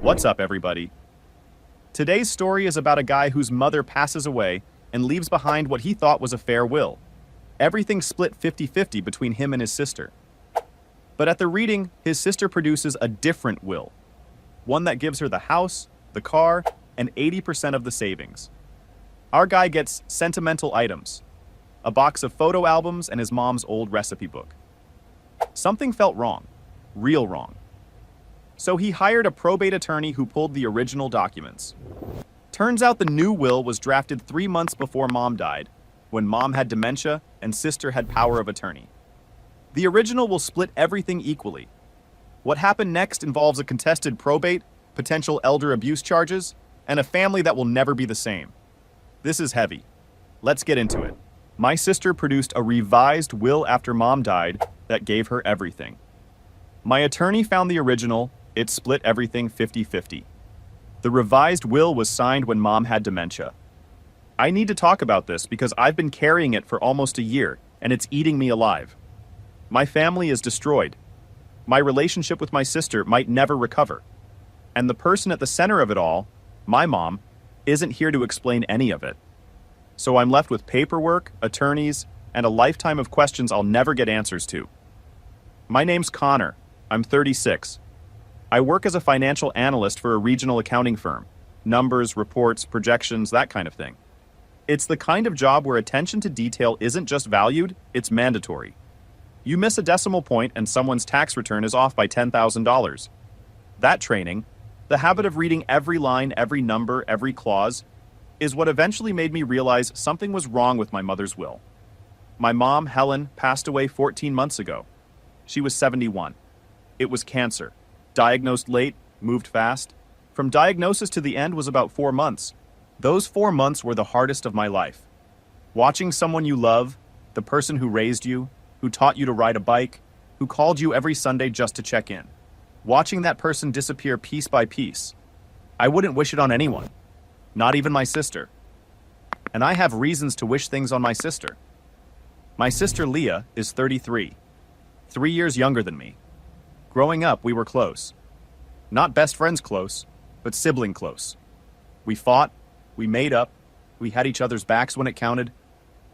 What's up, everybody? Today's story is about a guy whose mother passes away and leaves behind what he thought was a fair will. Everything split 50-50 between him and his sister. But at the reading, his sister produces a different will. One that gives her the house, the car, and 80% of the savings. Our guy gets sentimental items, a box of photo albums and his mom's old recipe book. Something felt wrong, real wrong. So he hired a probate attorney who pulled the original documents. Turns out the new will was drafted 3 months before mom died, when mom had dementia and sister had power of attorney. The original will split everything equally. What happened next involves a contested probate, potential elder abuse charges, and a family that will never be the same. This is heavy. Let's get into it. My sister produced a revised will after mom died that gave her everything. My attorney found the original. It split everything 50-50. The revised will was signed when mom had dementia. I need to talk about this because I've been carrying it for almost a year, and it's eating me alive. My family is destroyed. My relationship with my sister might never recover. And the person at the center of it all, my mom, isn't here to explain any of it. So I'm left with paperwork, attorneys, and a lifetime of questions I'll never get answers to. My name's Connor. I'm 36. I work as a financial analyst for a regional accounting firm. Numbers, reports, projections, that kind of thing. It's the kind of job where attention to detail isn't just valued, it's mandatory. You miss a decimal point and someone's tax return is off by $10,000. That training, the habit of reading every line, every number, every clause, is what eventually made me realize something was wrong with my mother's will. My mom, Helen, passed away 14 months ago. She was 71. It was cancer. Diagnosed late, moved fast. From diagnosis to the end was about 4 months. Those 4 months were the hardest of my life. Watching someone you love, the person who raised you, who taught you to ride a bike, who called you every Sunday just to check in. Watching that person disappear piece by piece. I wouldn't wish it on anyone, not even my sister. And I have reasons to wish things on my sister. My sister Leah is 33, 3 years younger than me. Growing up, we were close. Not best friends close, but sibling close. We fought, we made up, we had each other's backs when it counted.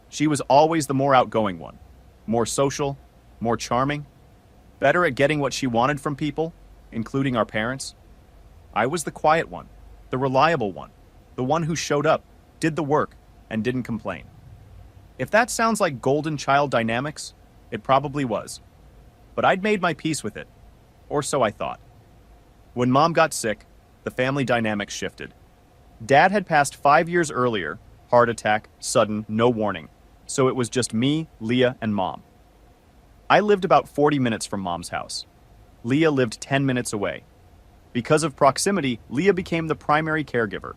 She was always the more outgoing one, more social, more charming, better at getting what she wanted from people, including our parents. I was the quiet one, the reliable one, the one who showed up, did the work, and didn't complain. If that sounds like golden child dynamics, it probably was. But I'd made my peace with it. Or so I thought. When mom got sick, the family dynamics shifted. Dad had passed 5 years earlier, heart attack, sudden, no warning. So it was just me, Leah, and mom. I lived about 40 minutes from mom's house. Leah lived 10 minutes away. Because of proximity, Leah became the primary caregiver.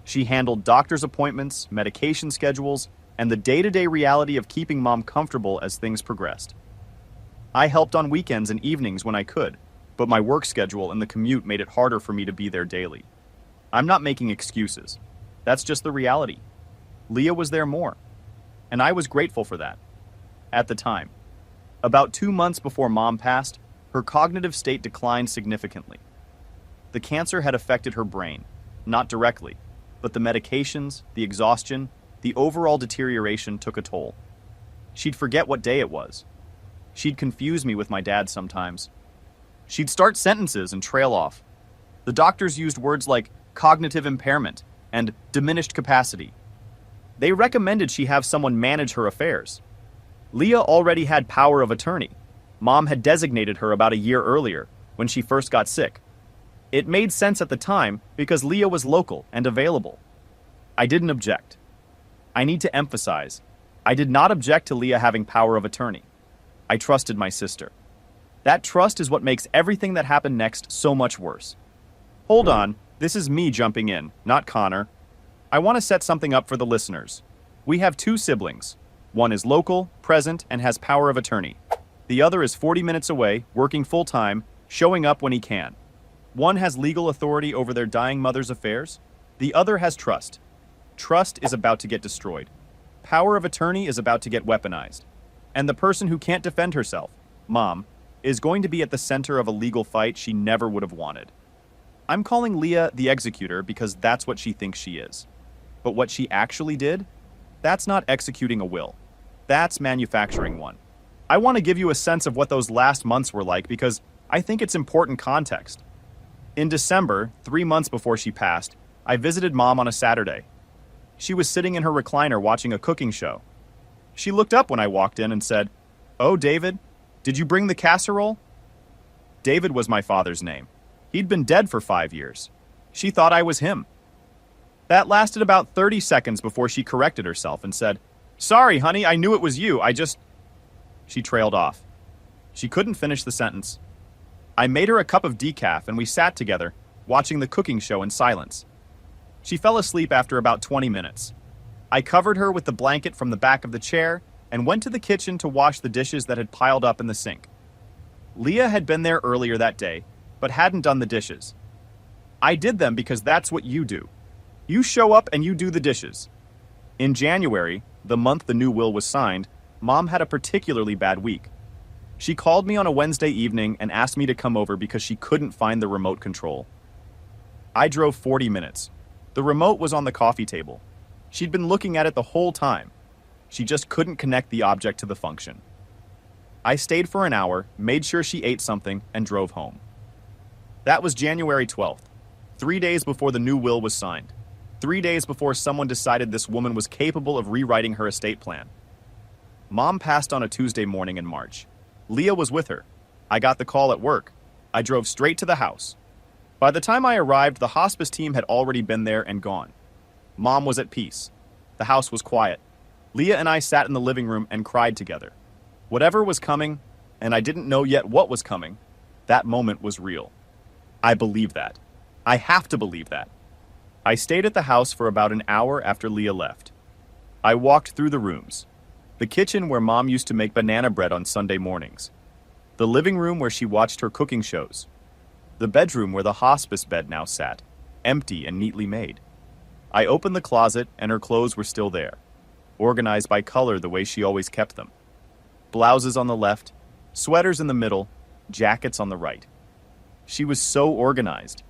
She handled doctor's appointments, medication schedules, and the day-to-day reality of keeping mom comfortable as things progressed. I helped on weekends and evenings when I could, but my work schedule and the commute made it harder for me to be there daily. I'm not making excuses. That's just the reality. Leah was there more, and I was grateful for that. At the time, about 2 months before mom passed, her cognitive state declined significantly. The cancer had affected her brain, not directly, but the medications, the exhaustion, the overall deterioration took a toll. She'd forget what day it was. She'd confuse me with my dad sometimes. She'd start sentences and trail off. The doctors used words like cognitive impairment and diminished capacity. They recommended she have someone manage her affairs. Leah already had power of attorney. Mom had designated her about a year earlier, when she first got sick. It made sense at the time because Leah was local and available. I didn't object. I need to emphasize, I did not object to Leah having power of attorney. I trusted my sister. That trust is what makes everything that happened next so much worse. Hold on, this is me jumping in, not Connor. I want to set something up for the listeners. We have 2 siblings. One is local, present, and has power of attorney. The other is 40 minutes away, working full-time, showing up when he can. One has legal authority over their dying mother's affairs. The other has trust. Trust is about to get destroyed. Power of attorney is about to get weaponized. And the person who can't defend herself, mom, is going to be at the center of a legal fight she never would have wanted. I'm calling Leah the executor because that's what she thinks she is. But what she actually did? That's not executing a will. That's manufacturing one. I want to give you a sense of what those last months were like because I think it's important context. In December, 3 months before she passed, I visited Mom on a Saturday. She was sitting in her recliner watching a cooking show. She looked up when I walked in and said, "Oh, David, did you bring the casserole?" David was my father's name. He'd been dead for 5 years. She thought I was him. That lasted about 30 seconds before she corrected herself and said, "Sorry, honey, I knew it was you. She trailed off. She couldn't finish the sentence. I made her a cup of decaf and we sat together, watching the cooking show in silence. She fell asleep after about 20 minutes. I covered her with the blanket from the back of the chair and went to the kitchen to wash the dishes that had piled up in the sink. Leah had been there earlier that day, but hadn't done the dishes. I did them because that's what you do. You show up and you do the dishes. In January, the month the new will was signed, Mom had a particularly bad week. She called me on a Wednesday evening and asked me to come over because she couldn't find the remote control. I drove 40 minutes. The remote was on the coffee table. She'd been looking at it the whole time. She just couldn't connect the object to the function. I stayed for an hour, made sure she ate something, and drove home. That was January 12th, 3 days before the new will was signed. 3 days before someone decided this woman was capable of rewriting her estate plan. Mom passed on a Tuesday morning in March. Leah was with her. I got the call at work. I drove straight to the house. By the time I arrived, the hospice team had already been there and gone. Mom was at peace. The house was quiet. Leah and I sat in the living room and cried together. Whatever was coming, and I didn't know yet what was coming, that moment was real. I believe that. I have to believe that. I stayed at the house for about an hour after Leah left. I walked through the rooms. The kitchen where Mom used to make banana bread on Sunday mornings. The living room where she watched her cooking shows. The bedroom where the hospice bed now sat, empty and neatly made. I opened the closet and her clothes were still there, organized by color the way she always kept them. Blouses on the left, sweaters in the middle, jackets on the right. She was so organized.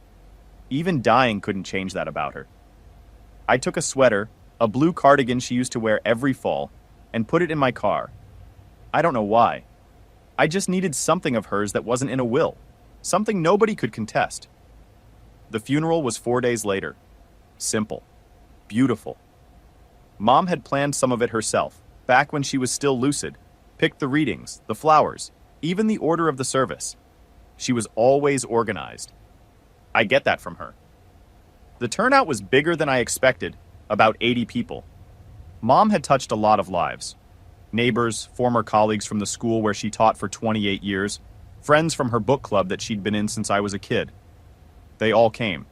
Even dying couldn't change that about her. I took a sweater, a blue cardigan she used to wear every fall, and put it in my car. I don't know why. I just needed something of hers that wasn't in a will, something nobody could contest. The funeral was 4 days later. Simple. Beautiful. Mom had planned some of it herself, back when she was still lucid, picked the readings, the flowers, even the order of the service. She was always organized. I get that from her. The turnout was bigger than I expected, about 80 people. Mom had touched a lot of lives. Neighbors, former colleagues from the school where she taught for 28 years, friends from her book club that she'd been in since I was a kid. They all came.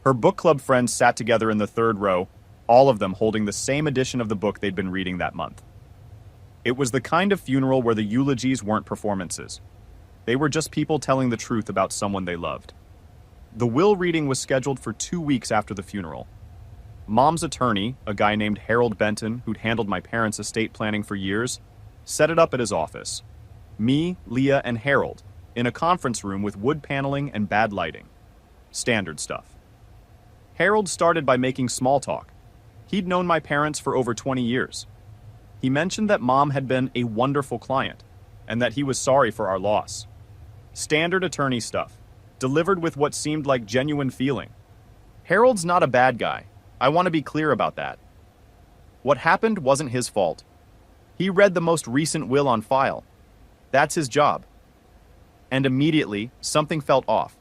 Her book club friends sat together in the third row, all of them holding the same edition of the book they'd been reading that month. It was the kind of funeral where the eulogies weren't performances. They were just people telling the truth about someone they loved. The will reading was scheduled for 2 weeks after the funeral. Mom's attorney, a guy named Harold Benton, who'd handled my parents' estate planning for years, set it up at his office. Me, Leah, and Harold, in a conference room with wood paneling and bad lighting. Standard stuff. Harold started by making small talk. He'd known my parents for over 20 years. He mentioned that Mom had been a wonderful client, and that he was sorry for our loss. Standard attorney stuff, delivered with what seemed like genuine feeling. Harold's not a bad guy. I want to be clear about that. What happened wasn't his fault. He read the most recent will on file. That's his job. And immediately, something felt off.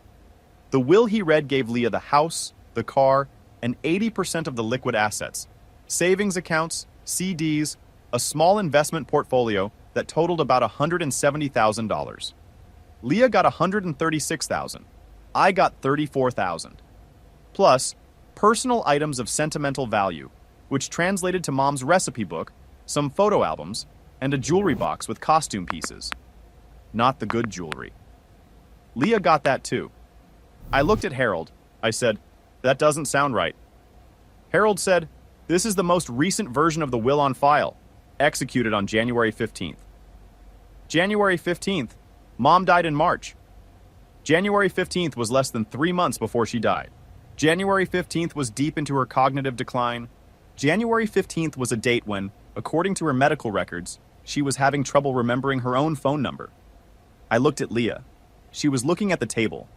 The will he read gave Leah the house, the car, and 80% of the liquid assets, savings accounts, CDs, a small investment portfolio that totaled about $170,000. Leah got $136,000. I got $34,000. Plus, personal items of sentimental value, which translated to Mom's recipe book, some photo albums, and a jewelry box with costume pieces. Not the good jewelry. Leah got that too. I looked at Harold. I said, "That doesn't sound right." Harold said, "This is the most recent version of the will on file, executed on January 15th. January 15th, Mom died in March. January 15th was less than 3 months before she died. January 15th was deep into her cognitive decline. January 15th was a date when, according to her medical records, she was having trouble remembering her own phone number. I looked at Leah. She was looking at the table.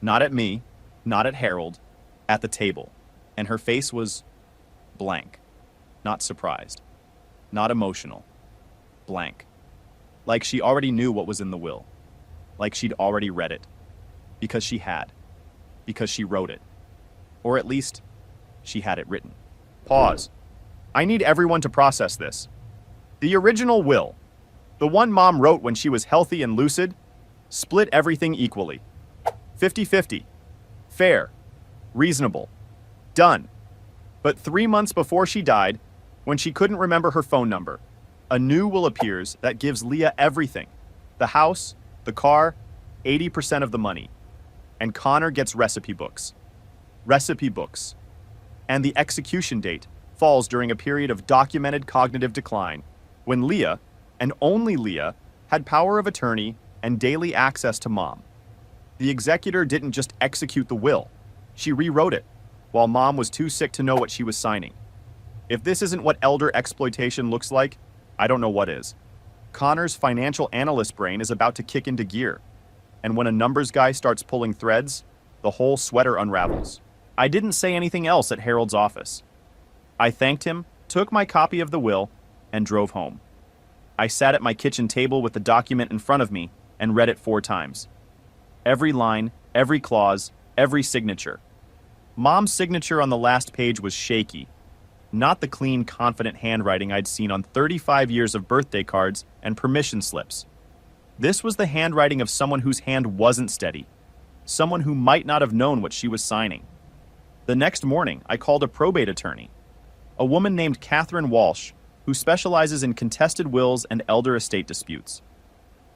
Not at me, not at Harold, at the table. And her face was blank. Not surprised. Not emotional. Blank. Like she already knew what was in the will. Like she'd already read it. Because she had. Because she wrote it. Or at least, she had it written. Pause. I need everyone to process this. The original will, the one Mom wrote when she was healthy and lucid, split everything equally. 50-50. Fair. Reasonable. Done. But 3 months before she died, when she couldn't remember her phone number, a new will appears that gives Leah everything. The house, the car, 80% of the money. And Connor gets recipe books. Recipe books. And the execution date falls during a period of documented cognitive decline, when Leah, and only Leah, had power of attorney and daily access to Mom. The executor didn't just execute the will, she rewrote it, while Mom was too sick to know what she was signing. If this isn't what elder exploitation looks like, I don't know what is. Connor's financial analyst brain is about to kick into gear, and when a numbers guy starts pulling threads, the whole sweater unravels. I didn't say anything else at Harold's office. I thanked him, took my copy of the will, and drove home. I sat at my kitchen table with the document in front of me and read it 4 times. Every line, every clause, every signature. Mom's signature on the last page was shaky, not the clean, confident handwriting I'd seen on 35 years of birthday cards and permission slips. This was the handwriting of someone whose hand wasn't steady, someone who might not have known what she was signing. The next morning, I called a probate attorney, a woman named Catherine Walsh, who specializes in contested wills and elder estate disputes.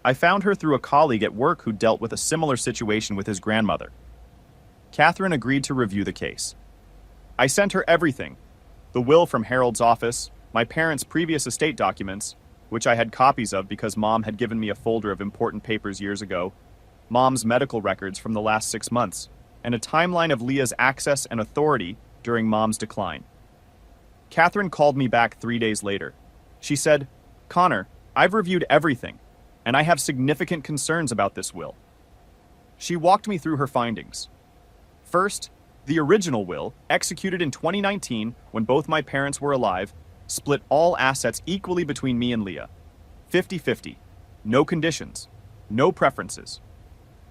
I found her through a colleague at work who dealt with a similar situation with his grandmother. Catherine agreed to review the case. I sent her everything: the will from Harold's office, my parents' previous estate documents, which I had copies of because Mom had given me a folder of important papers years ago, Mom's medical records from the last 6 months, and a timeline of Leah's access and authority during Mom's decline. Catherine called me back 3 days later. She said, "Connor, I've reviewed everything, and I have significant concerns about this will." She walked me through her findings. First, the original will, executed in 2019 when both my parents were alive, split all assets equally between me and Leah. 50-50. No conditions. No preferences.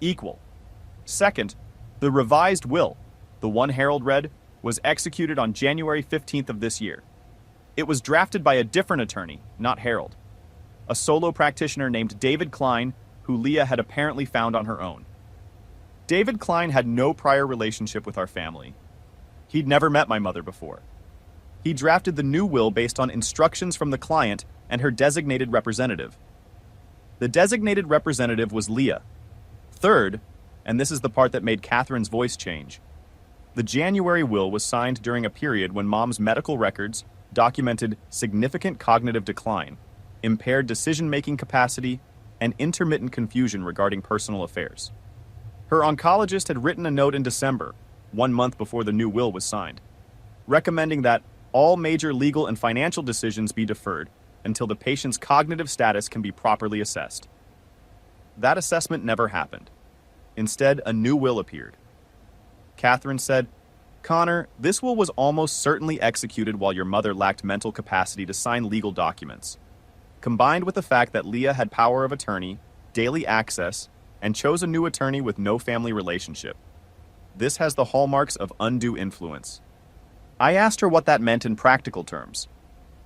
Equal. Second, the revised will, the one Harold read, was executed on January 15th of this year. It was drafted by a different attorney, not Harold. A solo practitioner named David Klein, who Leah had apparently found on her own. David Klein had no prior relationship with our family. He'd never met my mother before. He drafted the new will based on instructions from the client and her designated representative. The designated representative was Leah. Third, and this is the part that made Catherine's voice change, the January will was signed during a period when Mom's medical records documented significant cognitive decline, impaired decision-making capacity, and intermittent confusion regarding personal affairs. Her oncologist had written a note in December, 1 month before the new will was signed, recommending that all major legal and financial decisions be deferred until the patient's cognitive status can be properly assessed. That assessment never happened. Instead, a new will appeared. Catherine said, "Connor, this will was almost certainly executed while your mother lacked mental capacity to sign legal documents. Combined with the fact that Leah had power of attorney, daily access, and chose a new attorney with no family relationship. This has the hallmarks of undue influence." I asked her what that meant in practical terms.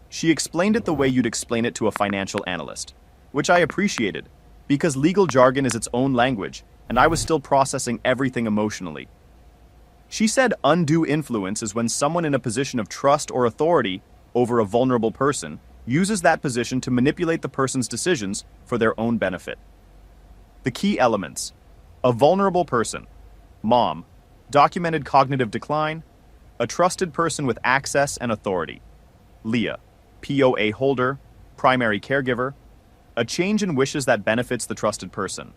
She explained it the way you'd explain it to a financial analyst, which I appreciated, because legal jargon is its own language, and I was still processing everything emotionally. She said undue influence is when someone in a position of trust or authority over a vulnerable person uses that position to manipulate the person's decisions for their own benefit. The key elements: a vulnerable person, Mom, documented cognitive decline, a trusted person with access and authority, Leah, POA holder, primary caregiver, a change in wishes that benefits the trusted person.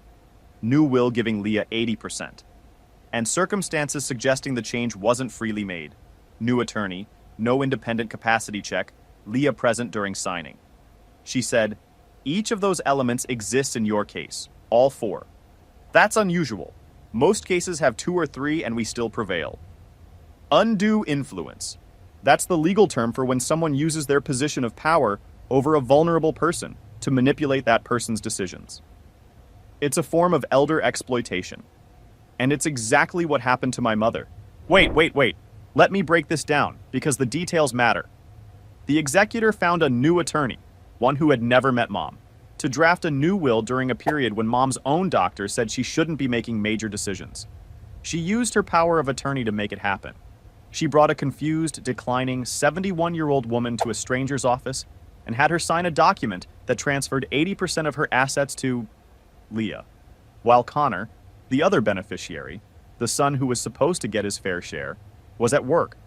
new will giving Leah 80%, and circumstances suggesting the change wasn't freely made. New attorney, no independent capacity check, Leah present during signing. She said, "Each of those elements exists in your case, all four. That's unusual. Most cases have two or three and we still prevail." Undue influence. That's the legal term for when someone uses their position of power over a vulnerable person to manipulate that person's decisions. It's a form of elder exploitation. And it's exactly what happened to my mother. Wait. Let me break this down, because the details matter. The executor found a new attorney, one who had never met Mom, to draft a new will during a period when Mom's own doctor said she shouldn't be making major decisions. She used her power of attorney to make it happen. She brought a confused, declining 71-year-old woman to a stranger's office and had her sign a document that transferred 80% of her assets to Leah, while Connor, the other beneficiary, the son who was supposed to get his fair share, was at work,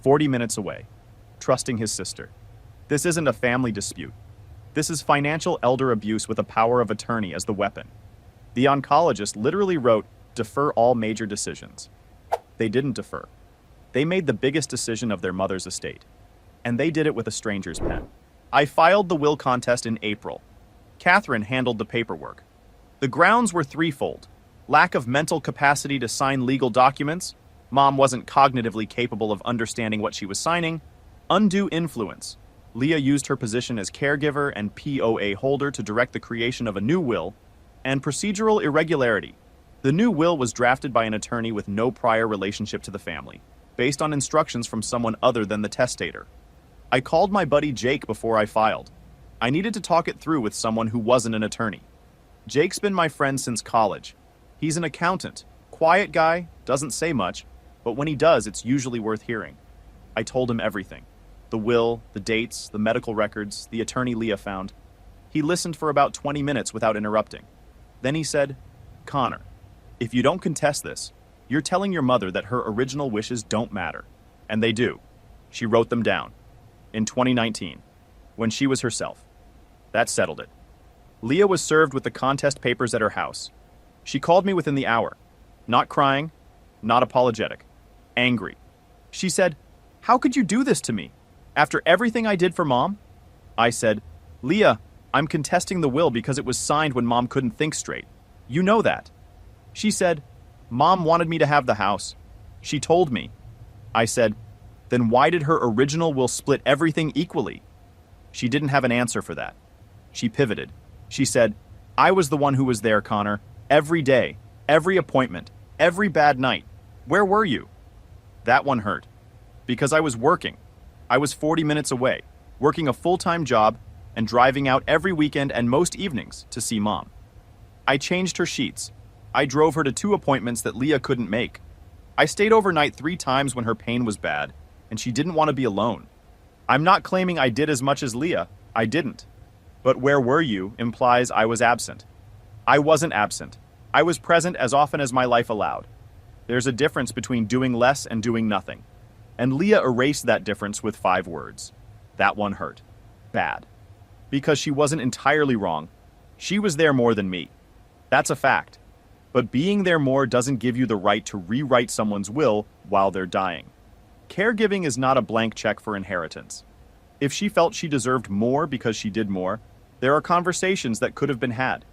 40 minutes away, trusting his sister. This isn't a family dispute. This is financial elder abuse with a power of attorney as the weapon. The oncologist literally wrote, "Defer all major decisions." They didn't defer. They made the biggest decision of their mother's estate. And they did it with a stranger's pen. I filed the will contest in April. Catherine handled the paperwork. The grounds were threefold: lack of mental capacity to sign legal documents, Mom wasn't cognitively capable of understanding what she was signing, undue influence. Leah used her position as caregiver and POA holder to direct the creation of a new will, and procedural irregularity. The new will was drafted by an attorney with no prior relationship to the family, based on instructions from someone other than the testator. I called my buddy Jake before I filed. I needed to talk it through with someone who wasn't an attorney. Jake's been my friend since college. He's an accountant, quiet guy, doesn't say much, but when he does, it's usually worth hearing. I told him everything. The will, the dates, the medical records, the attorney Leah found. He listened for about 20 minutes without interrupting. Then he said, "Connor, if you don't contest this, you're telling your mother that her original wishes don't matter." And they do. She wrote them down. In 2019, when she was herself. That settled it. Leah was served with the contest papers at her house. She called me within the hour. Not crying, not apologetic. Angry. She said, "How could you do this to me? After everything I did for Mom?" I said, "Leah, I'm contesting the will because it was signed when Mom couldn't think straight. You know that." She said, "Mom wanted me to have the house. She told me." I said, "Then why did her original will split everything equally?" She didn't have an answer for that. She pivoted. She said, "I was the one who was there, Connor. Every day, every appointment, every bad night. Where were you?" That one hurt. Because I was working. I was 40 minutes away, working a full-time job and driving out every weekend and most evenings to see Mom. I changed her sheets. I drove her to 2 appointments that Leah couldn't make. I stayed overnight 3 times when her pain was bad, and she didn't want to be alone. I'm not claiming I did as much as Leah. I didn't. But "where were you" implies I was absent. I wasn't absent. I was present as often as my life allowed. There's a difference between doing less and doing nothing. And Leah erased that difference with 5 words. That one hurt. Bad. Because she wasn't entirely wrong. She was there more than me. That's a fact. But being there more doesn't give you the right to rewrite someone's will while they're dying. Caregiving is not a blank check for inheritance. If she felt she deserved more because she did more, there are conversations that could have been had.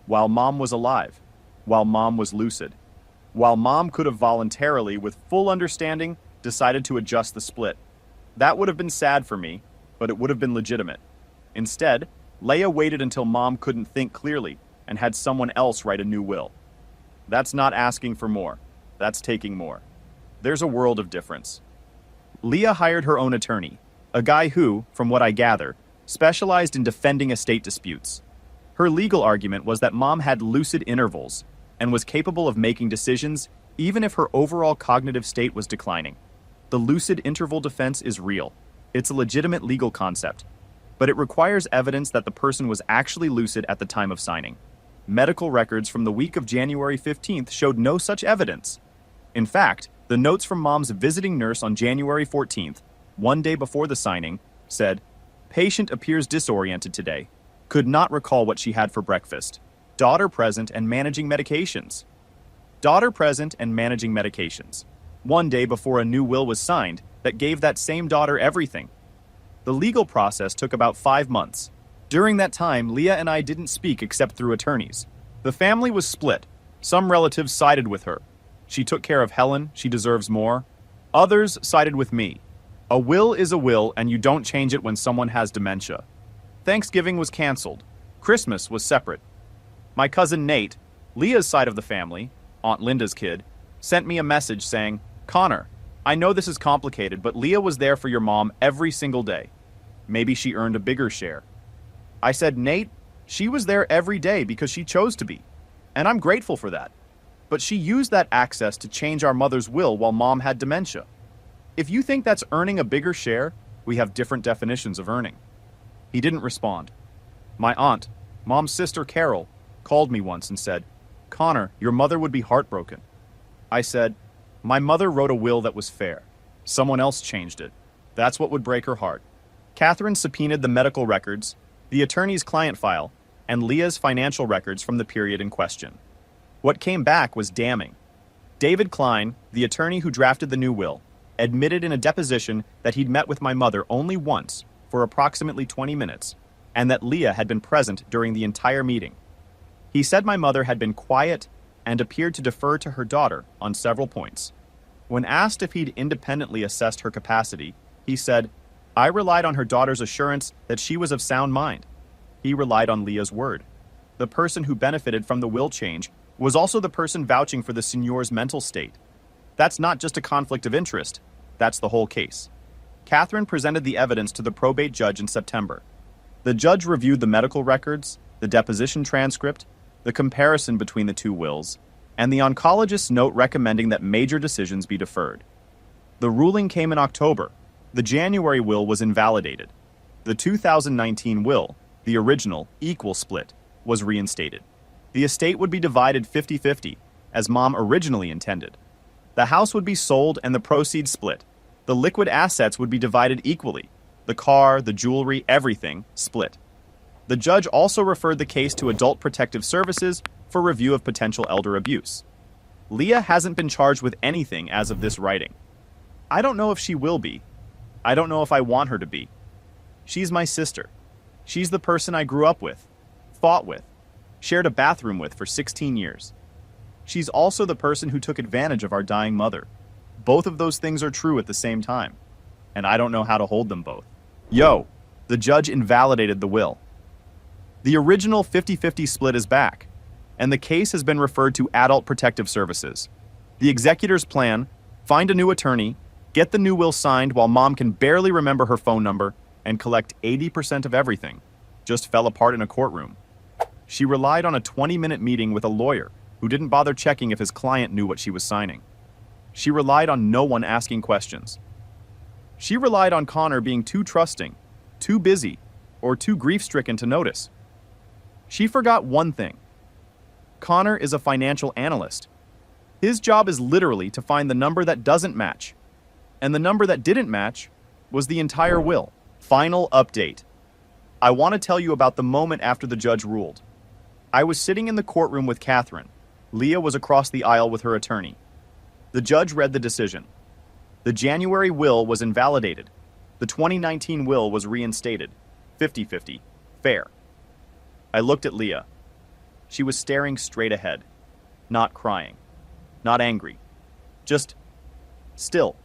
While Mom was alive. While Mom was lucid. While Mom could have voluntarily, with full understanding, decided to adjust the split. That would have been sad for me, but it would have been legitimate. Instead, Leah waited until Mom couldn't think clearly and had someone else write a new will. That's not asking for more. That's taking more. There's a world of difference. Leah hired her own attorney, a guy who, from what I gather, specialized in defending estate disputes. Her legal argument was that Mom had lucid intervals and was capable of making decisions even if her overall cognitive state was declining. The lucid interval defense is real. It's a legitimate legal concept, but it requires evidence that the person was actually lucid at the time of signing. Medical records from the week of January 15th showed no such evidence. In fact, the notes from Mom's visiting nurse on January 14th, one day before the signing, said, "Patient appears disoriented today. Could not recall what she had for breakfast. Daughter present and managing medications. Daughter present and managing medications. One day before a new will was signed that gave that same daughter everything. The legal process took about 5 months. During that time, Leah and I didn't speak except through attorneys. The family was split. Some relatives sided with her. She took care of Helen, she deserves more. Others sided with me. A will is a will, and you don't change it when someone has dementia. Thanksgiving was canceled. Christmas was separate. My cousin Nate, Leah's side of the family, Aunt Linda's kid, sent me a message saying, "Connor, I know this is complicated, but Leah was there for your mom every single day. Maybe she earned a bigger share." I said, "Nate, she was there every day because she chose to be, and I'm grateful for that. But she used that access to change our mother's will while mom had dementia. If you think that's earning a bigger share, we have different definitions of earning." He didn't respond. My aunt, mom's sister Carol, called me once and said, "Connor, your mother would be heartbroken." I said, "My mother wrote a will that was fair. Someone else changed it. That's what would break her heart." Catherine subpoenaed the medical records, the attorney's client file, and Leah's financial records from the period in question. What came back was damning. David Klein, the attorney who drafted the new will, admitted in a deposition that he'd met with my mother only once for approximately 20 minutes, and that Leah had been present during the entire meeting. He said my mother had been quiet and appeared to defer to her daughter on several points. When asked if he'd independently assessed her capacity, he said, "I relied on her daughter's assurance that she was of sound mind." He relied on Leah's word. The person who benefited from the will change was also the person vouching for the señor's mental state. That's not just a conflict of interest, that's the whole case. Catherine presented the evidence to the probate judge in September. The judge reviewed the medical records, the deposition transcript, the comparison between the two wills, and the oncologist's note recommending that major decisions be deferred. The ruling came in October. The January will was invalidated. The 2019 will, the original, equal split, was reinstated. The estate would be divided 50-50, as Mom originally intended. The house would be sold and the proceeds split. The liquid assets would be divided equally. The car, the jewelry, everything, split. The judge also referred the case to Adult Protective Services for review of potential elder abuse. Leah hasn't been charged with anything as of this writing. I don't know if she will be. I don't know if I want her to be. She's my sister. She's the person I grew up with, fought with, shared a bathroom with for 16 years. She's also the person who took advantage of our dying mother. Both of those things are true at the same time, and I don't know how to hold them both. The judge invalidated the will. The original 50-50 split is back, and the case has been referred to Adult Protective Services. The executor's plan: find a new attorney, get the new will signed while Mom can barely remember her phone number, and collect 80% of everything, just fell apart in a courtroom. She relied on a 20-minute meeting with a lawyer who didn't bother checking if his client knew what she was signing. She relied on no one asking questions. She relied on Connor being too trusting, too busy, or too grief-stricken to notice. She forgot one thing. Connor is a financial analyst. His job is literally to find the number that doesn't match. And the number that didn't match was the entire will. Final update. I want to tell you about the moment after the judge ruled. I was sitting in the courtroom with Catherine. Leah was across the aisle with her attorney. The judge read the decision. The January will was invalidated. The 2019 will was reinstated. 50-50. Fair. I looked at Leah. She was staring straight ahead. Not crying. Not angry. Just still.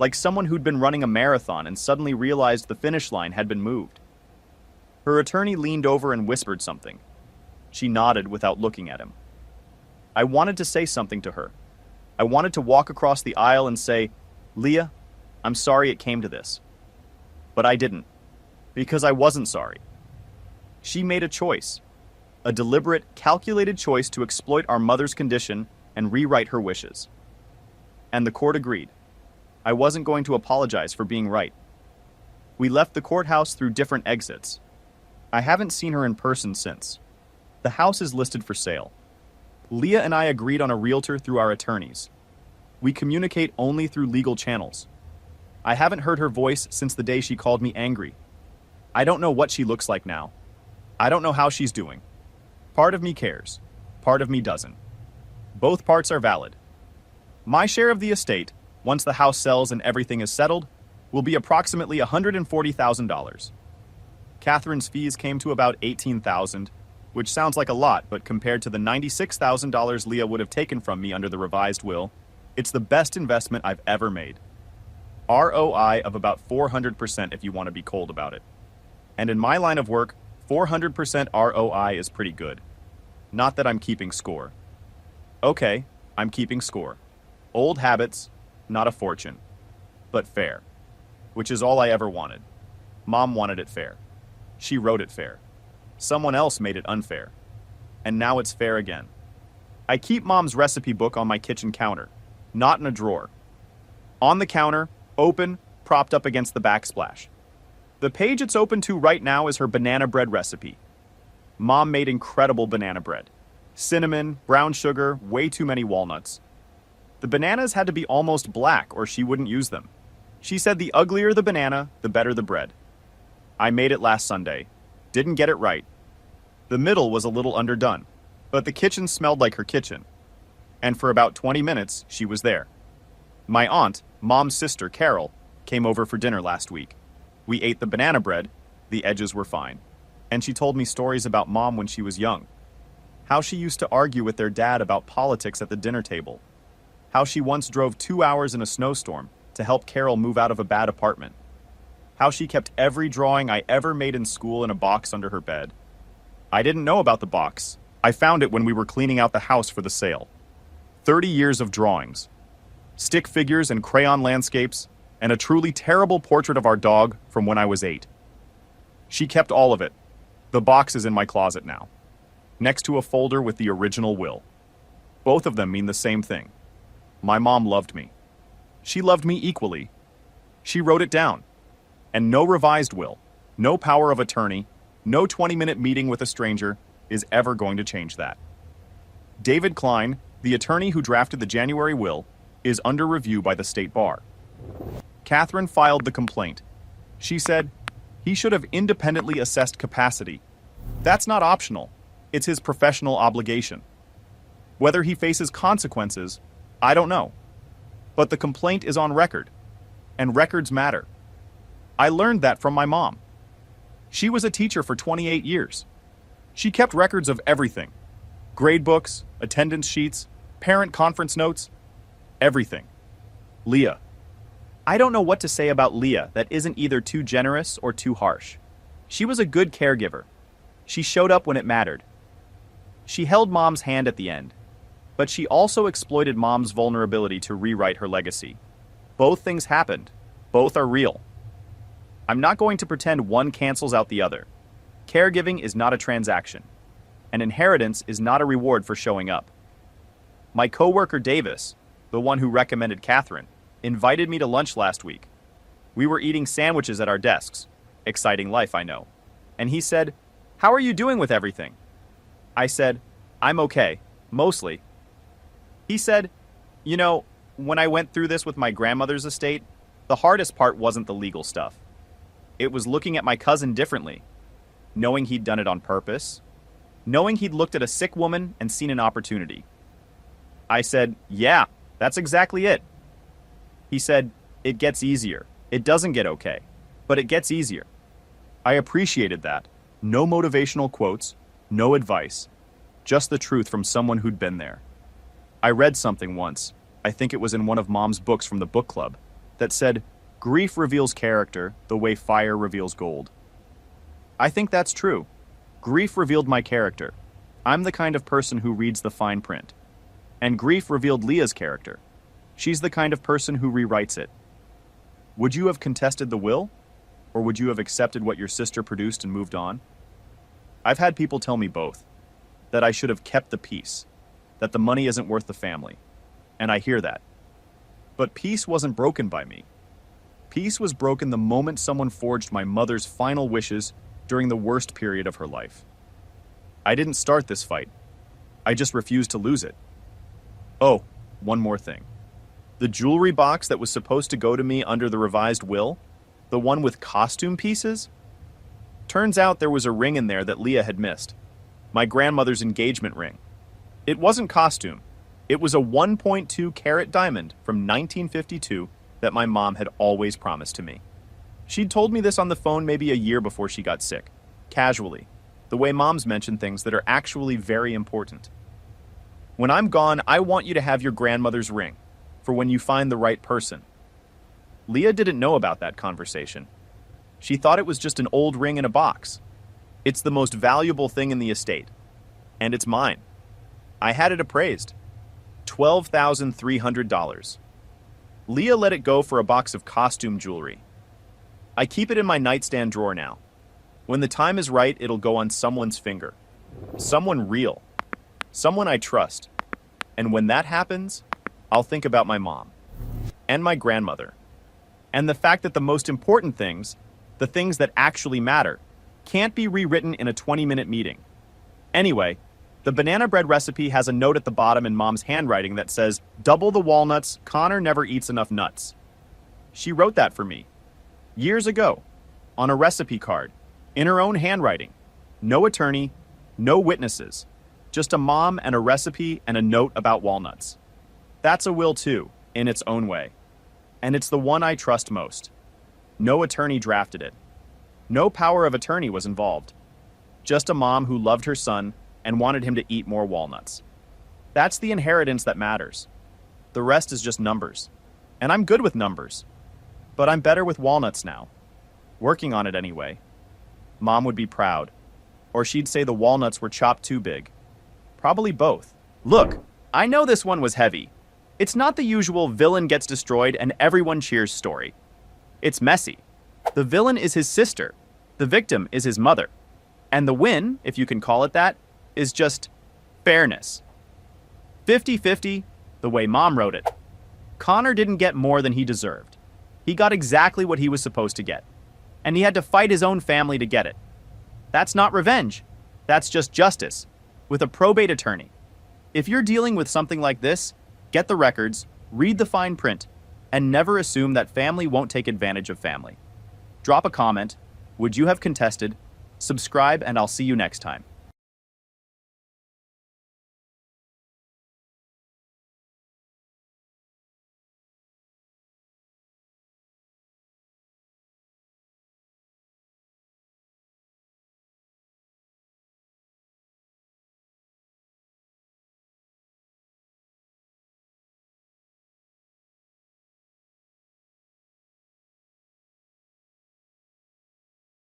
Like someone who'd been running a marathon and suddenly realized the finish line had been moved. Her attorney leaned over and whispered something. She nodded without looking at him. I wanted to say something to her. I wanted to walk across the aisle and say, "Leah, I'm sorry it came to this." But I didn't, because I wasn't sorry. She made a choice, a deliberate, calculated choice to exploit our mother's condition and rewrite her wishes. And the court agreed. I wasn't going to apologize for being right. We left the courthouse through different exits. I haven't seen her in person since. The house is listed for sale. Leah and I agreed on a realtor through our attorneys. We communicate only through legal channels. I haven't heard her voice since the day she called me angry. I don't know what she looks like now. I don't know how she's doing. Part of me cares. Part of me doesn't. Both parts are valid. My share of the estate, once the house sells and everything is settled, will be approximately $140,000. Catherine's fees came to about $18,000, which sounds like a lot, but compared to the $96,000 Leah would have taken from me under the revised will, it's the best investment I've ever made. ROI of about 400% if you want to be cold about it. And in my line of work, 400% ROI is pretty good. Not that I'm keeping score. Okay, I'm keeping score. Old habits, not a fortune. But fair. Which is all I ever wanted. Mom wanted it fair. She wrote it fair. Someone else made it unfair. And now it's fair again. I keep Mom's recipe book on my kitchen counter, not in a drawer. On the counter, open, propped up against the backsplash. The page it's open to right now is her banana bread recipe. Mom made incredible banana bread. Cinnamon, brown sugar, way too many walnuts. The bananas had to be almost black or she wouldn't use them. She said the uglier the banana, the better the bread. I made it last Sunday. Didn't get it right. The middle was a little underdone, but the kitchen smelled like her kitchen. And for about 20 minutes, she was there. My aunt, Mom's sister, Carol, came over for dinner last week. We ate the banana bread, the edges were fine. And she told me stories about Mom when she was young. How she used to argue with their dad about politics at the dinner table. How she once drove 2 hours in a snowstorm to help Carol move out of a bad apartment. How she kept every drawing I ever made in school in a box under her bed. I didn't know about the box. I found it when we were cleaning out the house for the sale. 30 years of drawings. Stick figures and crayon landscapes, and a truly terrible portrait of our dog from when I was 8. She kept all of it. The box is in my closet now, next to a folder with the original will. Both of them mean the same thing. My mom loved me. She loved me equally. She wrote it down. And no revised will, no power of attorney, no 20-minute meeting with a stranger is ever going to change that. David Klein, the attorney who drafted the January will, is under review by the state bar. Catherine filed the complaint. She said, he should have independently assessed capacity. That's not optional. It's his professional obligation. Whether he faces consequences, I don't know. But the complaint is on record, and records matter. I learned that from my mom. She was a teacher for 28 years. She kept records of everything. Grade books, attendance sheets, parent conference notes, everything. Leah. I don't know what to say about Leah that isn't either too generous or too harsh. She was a good caregiver. She showed up when it mattered. She held Mom's hand at the end, but she also exploited Mom's vulnerability to rewrite her legacy. Both things happened. Both are real. I'm not going to pretend one cancels out the other. Caregiving is not a transaction. An inheritance is not a reward for showing up. My coworker Davis, the one who recommended Catherine, invited me to lunch last week. We were eating sandwiches at our desks. Exciting life, I know. And he said, "How are you doing with everything?" I said, "I'm okay, mostly." He said, "You know, when I went through this with my grandmother's estate, the hardest part wasn't the legal stuff. It was looking at my cousin differently, knowing he'd done it on purpose, knowing he'd looked at a sick woman and seen an opportunity." I said, "Yeah, that's exactly it." He said, "It gets easier. It doesn't get okay, but it gets easier." I appreciated that. No motivational quotes, no advice, just the truth from someone who'd been there. I read something once, I think it was in one of Mom's books from the book club, that said, "Grief reveals character the way fire reveals gold." I think that's true. Grief revealed my character. I'm the kind of person who reads the fine print. And grief revealed Leah's character. She's the kind of person who rewrites it. Would you have contested the will? Or would you have accepted what your sister produced and moved on? I've had people tell me both. That I should have kept the peace. That the money isn't worth the family. And I hear that. But peace wasn't broken by me. Peace was broken the moment someone forged my mother's final wishes during the worst period of her life. I didn't start this fight. I just refused to lose it. Oh, one more thing. The jewelry box that was supposed to go to me under the revised will, the one with costume pieces? Turns out there was a ring in there that Leah had missed. My grandmother's engagement ring. It wasn't costume. It was a 1.2 carat diamond from 1952 that my mom had always promised to me. She'd told me this on the phone maybe a year before she got sick, casually, the way moms mention things that are actually very important. When I'm gone, I want you to have your grandmother's ring, for when you find the right person. Leah didn't know about that conversation. She thought it was just an old ring in a box. It's the most valuable thing in the estate, and it's mine. I had it appraised. $12,300. Leah let it go for a box of costume jewelry. I keep it in my nightstand drawer now. When the time is right, it'll go on someone's finger. Someone real. Someone I trust. And when that happens, I'll think about my mom. And my grandmother. And the fact that the most important things, the things that actually matter, can't be rewritten in a 20-minute meeting. Anyway, the banana bread recipe has a note at the bottom in Mom's handwriting that says, "Double the walnuts, Connor never eats enough nuts." She wrote that for me, years ago, on a recipe card, in her own handwriting. No attorney, no witnesses, just a mom and a recipe and a note about walnuts. That's a will too, in its own way. And it's the one I trust most. No attorney drafted it. No power of attorney was involved. Just a mom who loved her son and wanted him to eat more walnuts. That's the inheritance that matters. The rest is just numbers. And I'm good with numbers. But I'm better with walnuts now. Working on it anyway. Mom would be proud. Or she'd say the walnuts were chopped too big. Probably both. Look, I know this one was heavy. It's not the usual villain gets destroyed and everyone cheers story. It's messy. The villain is his sister. The victim is his mother. And the win, if you can call it that, is just fairness. 50-50, the way Mom wrote it. Connor didn't get more than he deserved. He got exactly what he was supposed to get. And he had to fight his own family to get it. That's not revenge. That's just justice, with a probate attorney. If you're dealing with something like this, get the records, read the fine print, and never assume that family won't take advantage of family. Drop a comment. Would you have contested? Subscribe, and I'll see you next time.